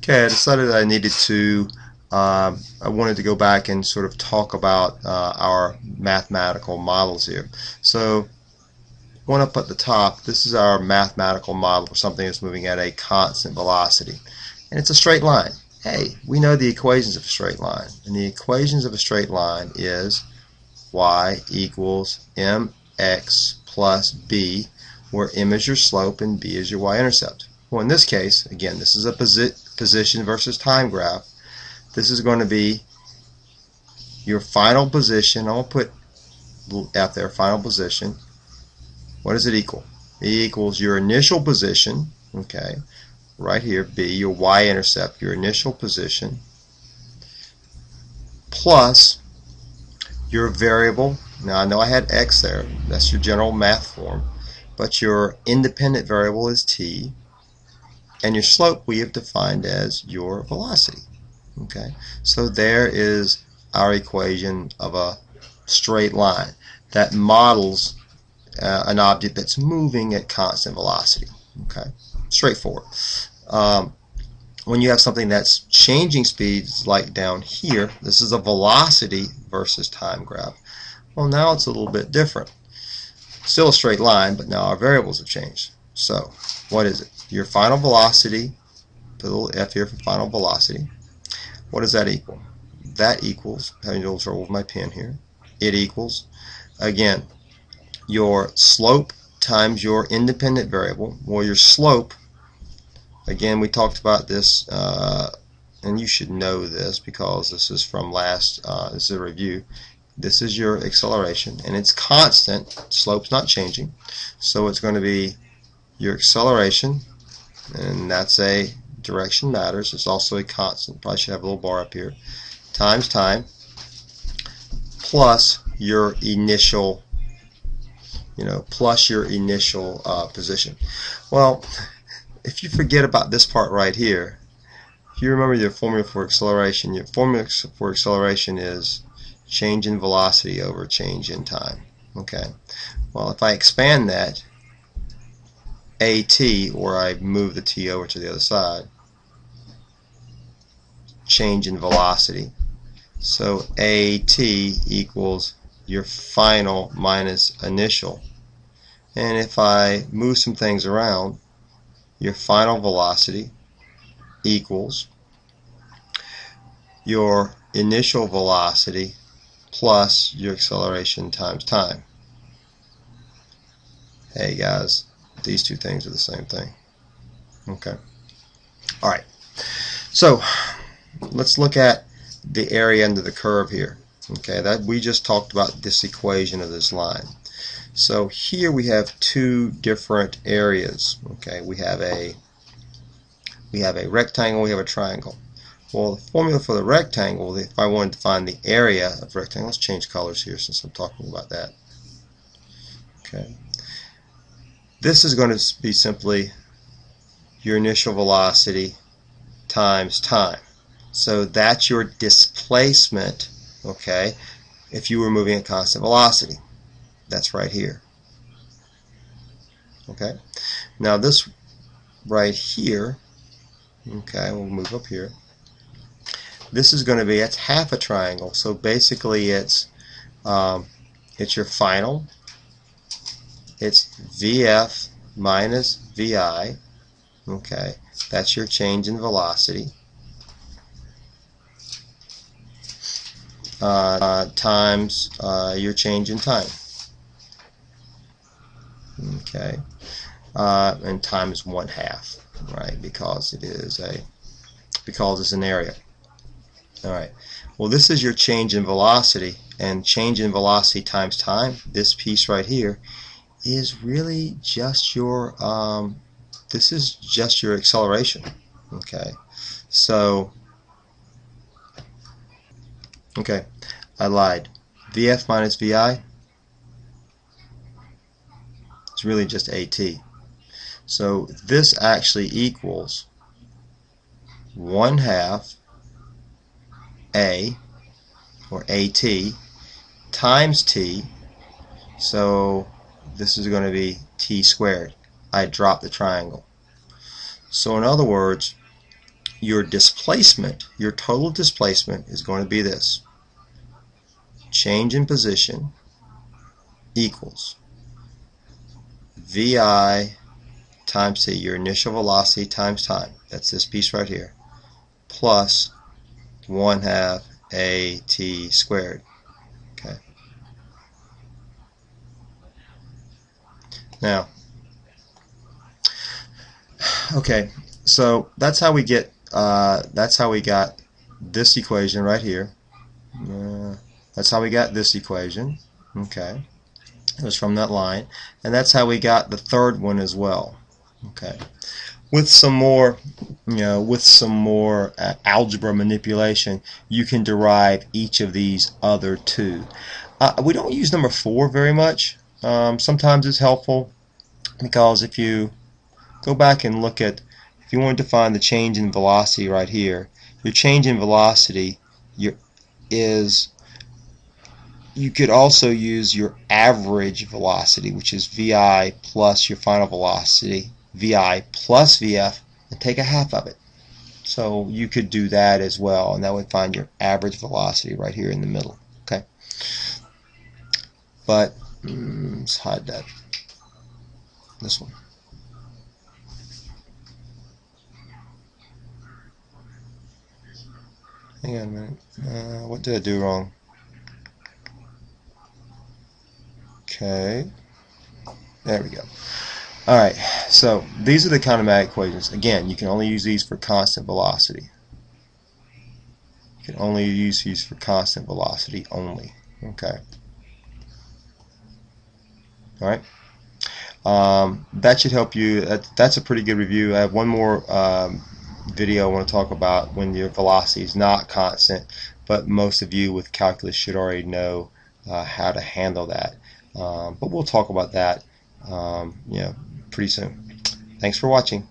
Okay, I decided that I needed to, I wanted to go back and sort of talk about our mathematical models here. So, one up at the top, this is our mathematical model for something that's moving at a constant velocity. And it's a straight line. Hey, we know the equations of a straight line. And the equations of a straight line is y equals mx plus b, where m is your slope and b is your y-intercept. Well, in this case, again, this is a position versus time graph. This is going to be your final position. I'll put out there, final position. What does it equal? It equals your initial position, okay, right here, b, your y-intercept, your initial position, plus your variable. Now, I know I had x there. That's your general math form. But your independent variable is t. And your slope we have defined as your velocity. Okay, so there is our equation of a straight line that models an object that's moving at constant velocity. Okay, straightforward. When you have something that's changing speeds, like down here, this is a velocity versus time graph. Well, now it's a little bit different. Still a straight line, but now our variables have changed. So, what is it? Your final velocity, put a little f here for final velocity. What does that equal? That equals, having a little trouble with my pen here, it equals, again, your slope times your independent variable. Well, your slope, again, we talked about this, and you should know this because this is from last, this is a review. This is your acceleration, and it's constant. Slope's not changing. So it's going to be your acceleration, and that's a direction matters. It's also a constant. Probably should have a little bar up here. Times time plus your initial, plus your initial position. Well, if you forget about this part right here, if you remember your formula for acceleration, your formula for acceleration is change in velocity over change in time. Okay. Well, if I expand that, AT, or I move the t over to the other side, change in velocity. So AT equals your final minus initial. And if I move some things around, your final velocity equals your initial velocity plus your acceleration times time. Hey guys, these two things are the same thing. Okay. Alright. So let's look at the area under the curve here. Okay, that we just talked about this equation of this line. So here we have two different areas. Okay, we have a rectangle, we have a triangle. Well, the formula for the rectangle, if I wanted to find the area of rectangle, let's change colors here since I'm talking about that. Okay. This is going to be simply your initial velocity times time. So that's your displacement, okay, if you were moving at constant velocity. That's right here. Okay. Now this right here, okay, we'll move up here. This is going to be, it's half a triangle, so basically it's your final. It's VF minus VI. Okay, that's your change in velocity. Times your change in time. Okay, and time is 1/2, right? Because it's an area. All right. Well, this is your change in velocity, and change in velocity times time. This piece right here is really just your. This is just your acceleration. Okay. So. Okay, I lied. VF minus VI. It's really just AT. So this actually equals 1/2 A, or AT, times T. So this is going to be T squared. I dropped the triangle. So in other words, your displacement, your total displacement is going to be this. Change in position equals VI times t, your initial velocity times time. That's this piece right here. Plus 1/2 AT squared. Okay. Now, okay, so that's how we get. That's how we got this equation right here. That's how we got this equation. Okay, it was from that line, and that's how we got the third one as well. Okay, with some more, algebra manipulation, you can derive each of these other two. We don't use number 4 very much. Sometimes it's helpful because if you go back and look at, if you wanted to find the change in velocity right here, your change in velocity you could also use your average velocity, which is VI plus your final velocity, VI plus VF, and take a half of it. So you could do that as well, and that would find your average velocity right here in the middle. Okay, but let's hide that. This one. Hang on a minute. What did I do wrong? Okay. There we go. Alright, so these are the kinematic equations. Again, you can only use these for constant velocity. You can only use these for constant velocity only. Okay. Alright. That should help you. That's a pretty good review. I have one more video I want to talk about when your velocity is not constant, but most of you with calculus should already know how to handle that. But we'll talk about that pretty soon. Thanks for watching.